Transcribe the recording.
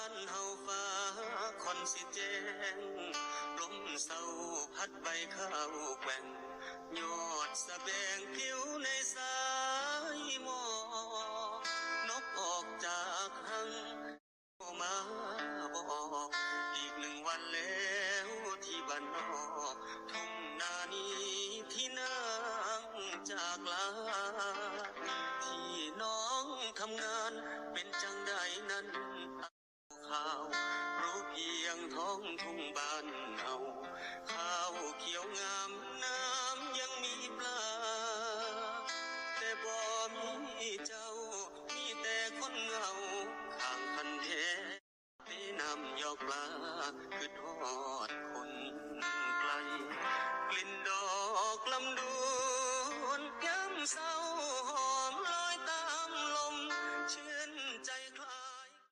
านเฮาฟ้าคอนสิแจ้งลมเศร้าพัดใบข้าวแกว่งยอดสะแบงผิวในสายหมอกนกออกจากหังมาบอกอีก1 วันแล้วที่บ้านนอกทุ่งนานี้ที่นางจากลาที่น้องทำงานเป็นจังใดนั้นข่าวรู้เพียงท้องทุ่งบ้านเฮาข้าวเขียวงามน้ำยังมีปลาแต่บ่มีเจ้ามีแต่คนเหงาข้างคันแท้ตีน้ำยอกปลาคือทอดคนไกลกลิ่นดอกลำดวนย้ำเศร้า